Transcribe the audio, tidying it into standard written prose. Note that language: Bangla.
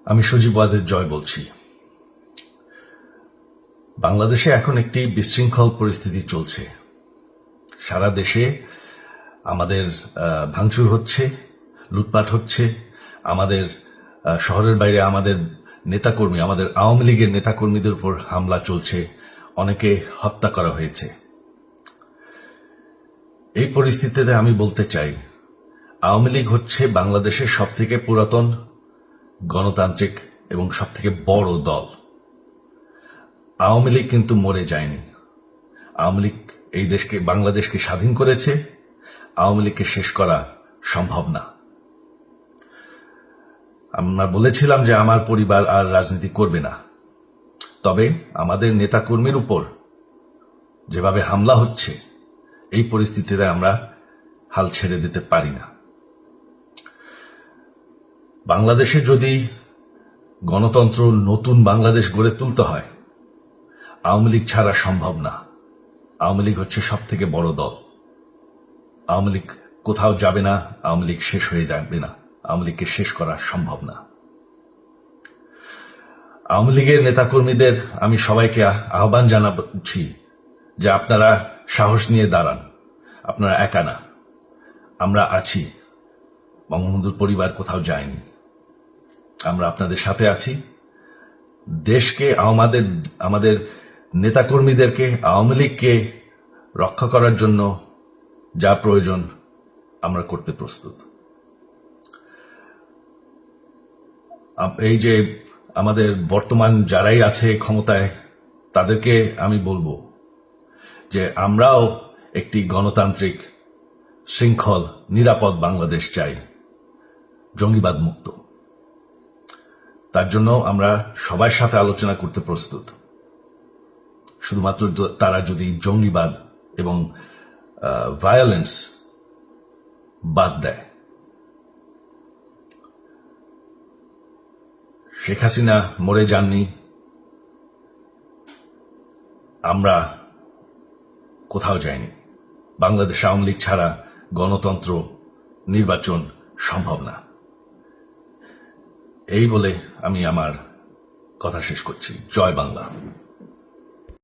আমি সজীব ওয়াজেদ জয় বলছি। বাংলাদেশে এখন একটি বিশৃঙ্খল পরিস্থিতি চলছে। সারা দেশে আমাদের ভাঙচুর হচ্ছে, লুটপাট হচ্ছে। আমাদের শহরের বাইরে আমাদের নেতাকর্মী, আমাদের আওয়ামী লীগের নেতাকর্মীদের উপর হামলা চলছে, অনেকে হত্যা করা হয়েছে। এই পরিস্থিতিতে আমি বলতে চাই, আওয়ামী লীগ হচ্ছে বাংলাদেশের সবথেকে পুরাতন গণতান্ত্রিক এবং সবথেকে বড় দল। আওয়ামী লীগ কিন্তু মরে যায়নি। আওয়ামী লীগ এই দেশকে, বাংলাদেশকে স্বাধীন করেছে। আওয়ামী লীগকে শেষ করা সম্ভব না। আমরা বলেছিলাম যে আমার পরিবার আর রাজনীতি করবে না, তবে আমাদের নেতাকর্মীর উপর যেভাবে হামলা হচ্ছে, এই পরিস্থিতিতে আমরা হাল ছেড়ে দিতে পারি না। বাংলাদেশে যদি গণতন্ত্র, নতুন বাংলাদেশ গড়ে তুলতে হয়, আওয়ামী লীগ ছাড়া সম্ভব না। আওয়ামী লীগ হচ্ছে সব থেকে বড় দল। আওয়ামী লীগ কোথাও যাবে না, আওয়ামী লীগ শেষ হয়ে যাবে না। আওয়ামী লীগকে শেষ করা সম্ভব না। আওয়ামী লীগের নেতাকর্মীদের আমি সবাইকে আহ্বান জানাচ্ছি যে আপনারা সাহস নিয়ে দাঁড়ান। আপনারা একা না, আমরা আছি। বঙ্গবন্ধুর পরিবার কোথাও যায়নি, আমরা আপনাদের সাথে আছি। দেশকে, আমাদের নেতাকর্মীদেরকে, আওয়ামী লীগকে রক্ষা করার জন্য যা প্রয়োজন আমরা করতে প্রস্তুত। এই যে আমাদের বর্তমান যারাই আছে ক্ষমতায়, তাদেরকে আমি বলবো যে আমরাও একটি গণতান্ত্রিক, শৃঙ্খল, নিরাপদ বাংলাদেশ চাই, জঙ্গিবাদ মুক্ত। তার জন্য আমরা সবার সাথে আলোচনা করতে প্রস্তুত। শুধুমাত্র তারা যদি জঙ্গিবাদ এবং ভায়োলেন্স বাদ দেয়। শেখ হাসিনা মরে যাননি, আমরা কোথাও যাইনি। বাংলাদেশ আওয়ামী লীগ ছাড়া গণতন্ত্র, নির্বাচন সম্ভব না। এই বলে আমি আমার কথা শেষ করছি। জয় বাংলা।